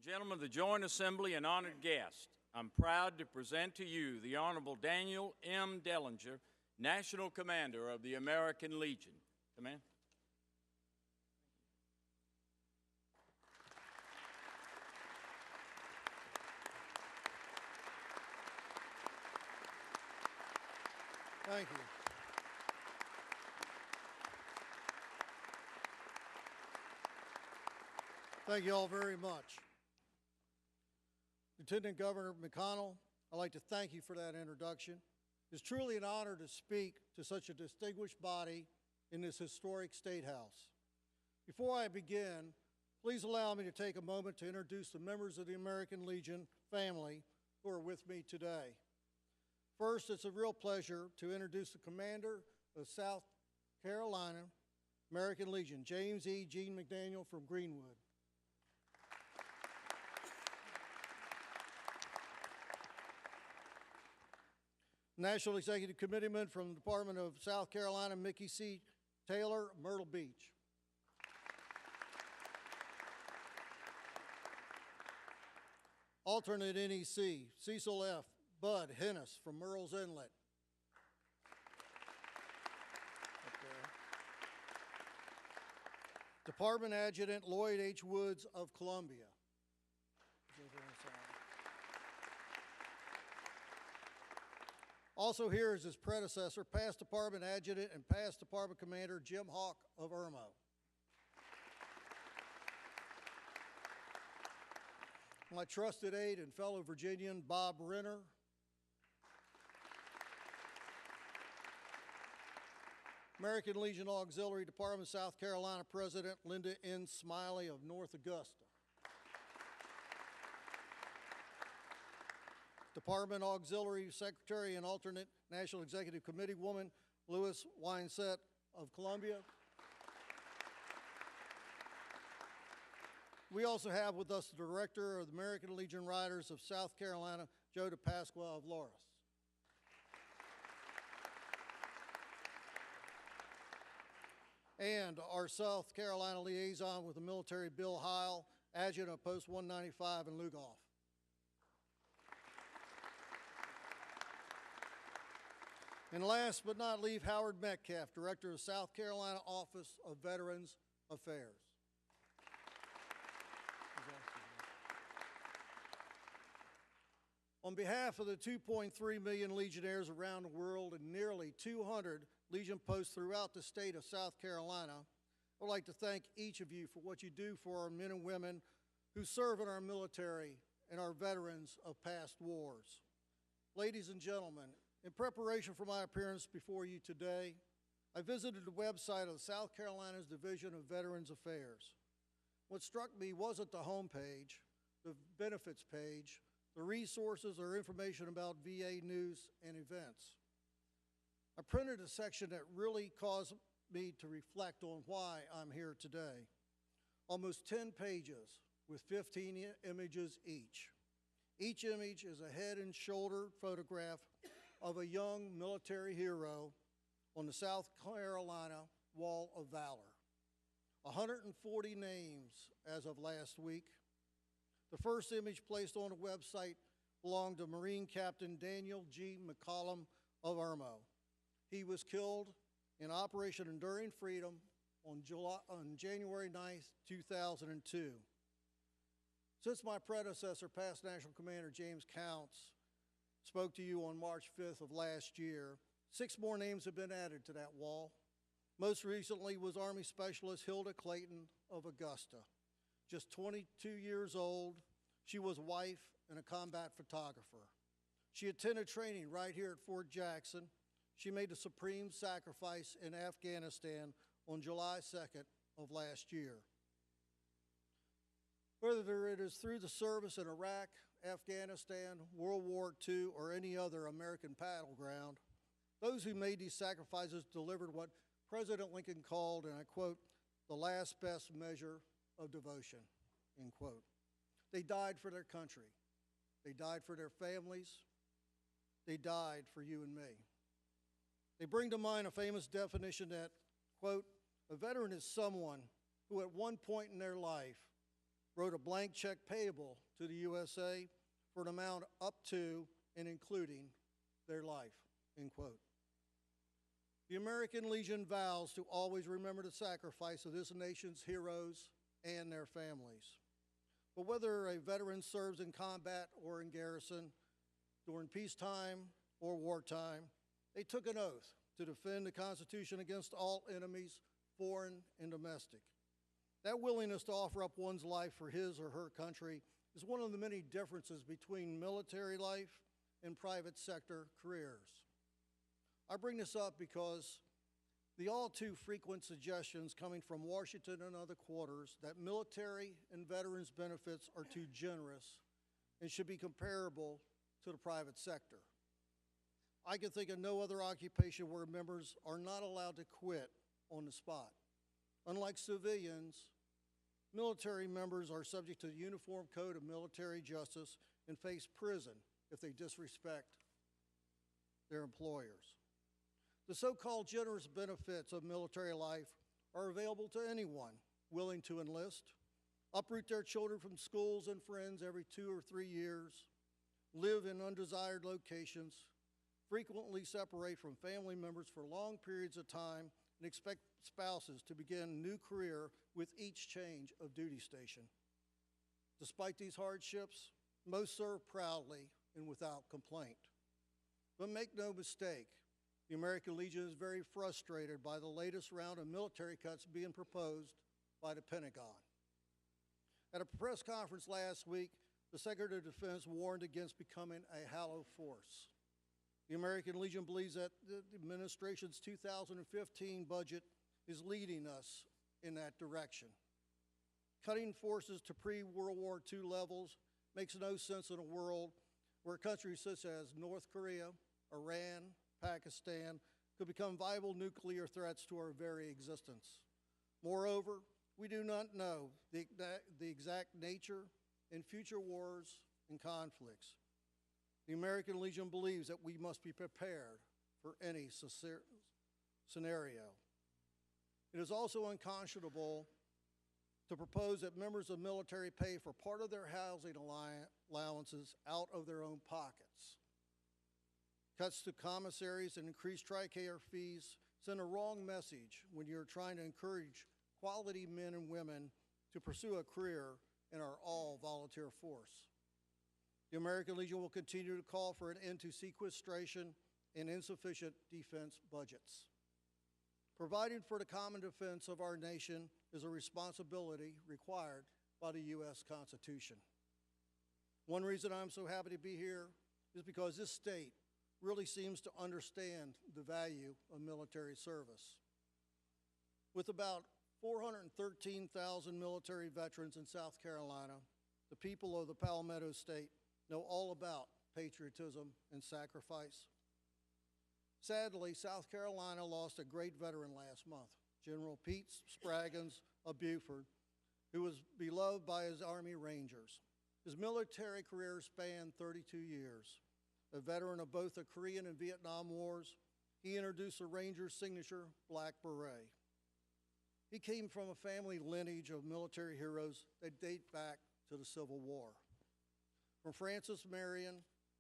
Gentlemen of the Joint Assembly and honored guests, I'm proud to present to you the Honorable Daniel M. Dellinger, National Commander of the American Legion. Command. Thank you. Thank you all very much. Lieutenant Governor McConnell, I'd like to thank you for that introduction. It's truly an honor to speak to such a distinguished body in this historic State House. Before I begin, please allow me to take a moment to introduce the members of the American Legion family who are with me today. First, it's a real pleasure to introduce the Commander of South Carolina American Legion, James E. Gene McDaniel from Greenwood. National Executive Committeeman from the Department of South Carolina, Mickey C. Taylor, Myrtle Beach. Alternate NEC, Cecil F. Bud Hennis from Murrells Inlet. Department Adjutant Lloyd H. Woods of Columbia. Also here is his predecessor, past Department Adjutant and past Department Commander Jim Hawk of Irmo. My trusted aide and fellow Virginian, Bob Renner. American Legion Auxiliary Department, South Carolina President Linda N. Smiley of North Augusta. Department Auxiliary Secretary and alternate National Executive Committee woman, Louis Winesett of Columbia. We also have with us the Director of the American Legion Riders of South Carolina, Joe DePasqua of Loris. And our South Carolina liaison with the military, Bill Heil, Adjutant of Post 195 in Lugoff. And last but not least, Howard Metcalf, Director of South Carolina Office of Veterans Affairs. On behalf of the 2.3 million Legionnaires around the world and nearly 200 Legion posts throughout the state of South Carolina, I would like to thank each of you for what you do for our men and women who serve in our military and our veterans of past wars. Ladies and gentlemen, in preparation for my appearance before you today, I visited the website of the South Carolina's Division of Veterans Affairs. What struck me wasn't the homepage, the benefits page, the resources or information about VA news and events. I printed a section that really caused me to reflect on why I'm here today. Almost 10 pages with 15 images each. Each image is a head and shoulder photograph of a young military hero on the South Carolina Wall of Valor. 140 names as of last week. The first image placed on the website belonged to Marine Captain Daniel G. McCollum of Irmo. He was killed in Operation Enduring Freedom on January 9th, 2002. Since my predecessor, past National Commander James Counts, spoke to you on March 5th of last year, 6 more names have been added to that wall. Most recently was Army Specialist Hilda Clayton of Augusta. Just 22 years old, she was a wife and a combat photographer. She attended training right here at Fort Jackson. She made the supreme sacrifice in Afghanistan on July 2nd of last year. Whether it is through the service in Iraq, Afghanistan, World War II, or any other American battleground, those who made these sacrifices delivered what President Lincoln called, and I quote, the last best measure of devotion, end quote. They died for their country. They died for their families. They died for you and me. They bring to mind a famous definition that, quote, a veteran is someone who at one point in their life wrote a blank check payable to the USA for an amount up to and including their life, end quote. The American Legion vows to always remember the sacrifice of this nation's heroes and their families. But whether a veteran serves in combat or in garrison, during peacetime or wartime, they took an oath to defend the Constitution against all enemies, foreign and domestic. That willingness to offer up one's life for his or her country is one of the many differences between military life and private sector careers. I bring this up because the all too frequent suggestions coming from Washington and other quarters that military and veterans benefits are too generous and should be comparable to the private sector. I can think of no other occupation where members are not allowed to quit on the spot. Unlike civilians, military members are subject to the Uniform Code of Military Justice and face prison if they disrespect their employers. The so-called generous benefits of military life are available to anyone willing to enlist, uproot their children from schools and friends every 2 or 3 years, live in undesired locations, frequently separate from family members for long periods of time, and expect spouses to begin a new career with each change of duty station. Despite these hardships, most serve proudly and without complaint. But make no mistake, the American Legion is very frustrated by the latest round of military cuts being proposed by the Pentagon. At a press conference last week, the Secretary of Defense warned against becoming a hollow force. The American Legion believes that the administration's 2015 budget is leading us in that direction. Cutting forces to pre-World War II levels makes no sense in a world where countries such as North Korea, Iran, Pakistan could become viable nuclear threats to our very existence. Moreover, we do not know the exact nature and future wars and conflicts. The American Legion believes that we must be prepared for any scenario. It is also unconscionable to propose that members of military pay for part of their housing allowances out of their own pockets. Cuts to commissaries and increased TRICARE fees send a wrong message when you're trying to encourage quality men and women to pursue a career in our all-volunteer force. The American Legion will continue to call for an end to sequestration and insufficient defense budgets. Providing for the common defense of our nation is a responsibility required by the U.S. Constitution. One reason I'm so happy to be here is because this state really seems to understand the value of military service. With about 413,000 military veterans in South Carolina, the people of the Palmetto State know all about patriotism and sacrifice. Sadly, South Carolina lost a great veteran last month, General Pete Spraggins of Beaufort, who was beloved by his Army Rangers. His military career spanned 32 years. A veteran of both the Korean and Vietnam Wars, he introduced the Ranger's signature black beret. He came from a family lineage of military heroes that date back to the Civil War. From Francis Marion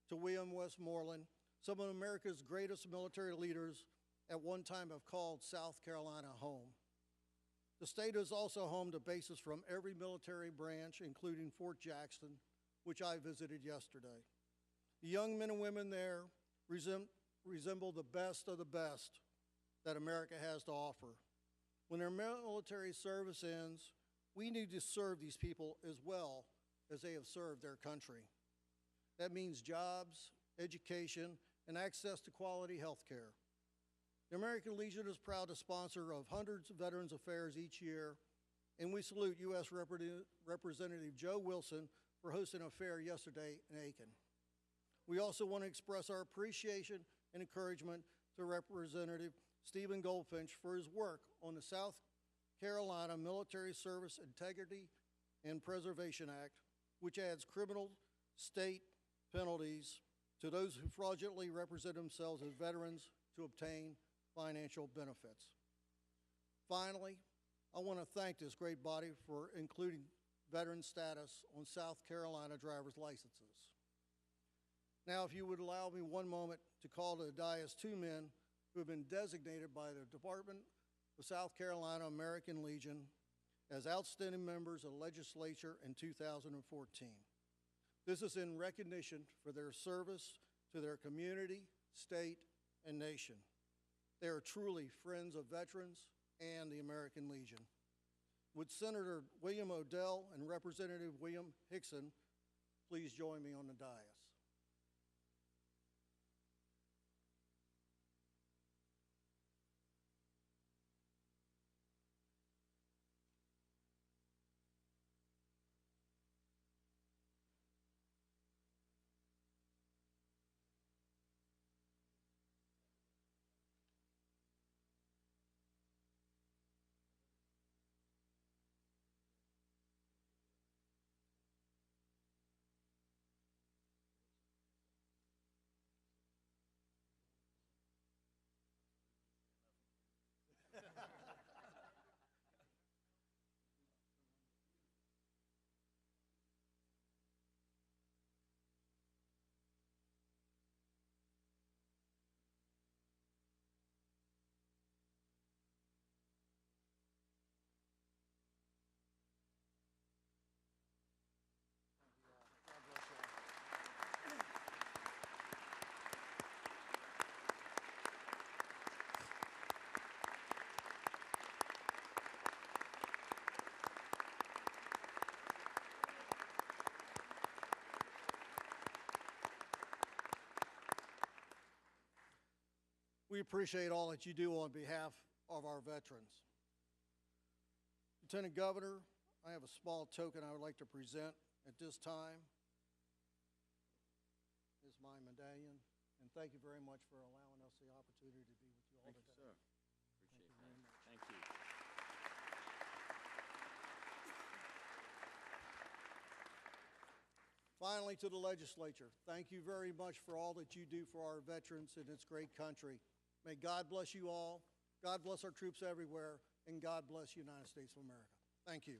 to William Westmoreland, some of America's greatest military leaders at one time have called South Carolina home. The state is also home to bases from every military branch, including Fort Jackson, which I visited yesterday. The young men and women there resemble the best of the best that America has to offer. When their military service ends, we need to serve these people as well as they have served their country. That means jobs, education, and access to quality health care. The American Legion is proud to sponsor of hundreds of Veterans Affairs each year, and we salute U.S. Representative Joe Wilson for hosting a fair yesterday in Aiken. We also want to express our appreciation and encouragement to Representative Stephen Goldfinch for his work on the South Carolina Military Service Integrity and Preservation Act, which adds criminal state penalties to those who fraudulently represent themselves as veterans to obtain financial benefits. Finally, I want to thank this great body for including veteran status on South Carolina driver's licenses. Now, if you would allow me one moment to call to the dais two men who have been designated by the Department of South Carolina American Legion as outstanding members of the legislature in 2014. This is in recognition for their service to their community, state, and nation. They are truly friends of veterans and the American Legion. Would Senator William Odell and Representative William Hickson please join me on the dais? We appreciate all that you do on behalf of our veterans. Lieutenant Governor, I have a small token I would like to present at this time. This is my medallion, and thank you very much for allowing us the opportunity to be with you all Thank today. you, sir. Appreciate very that. much. Thank you. Finally, to the legislature, thank you very much for all that you do for our veterans in this great country. May God bless you all, God bless our troops everywhere, and God bless the United States of America. Thank you.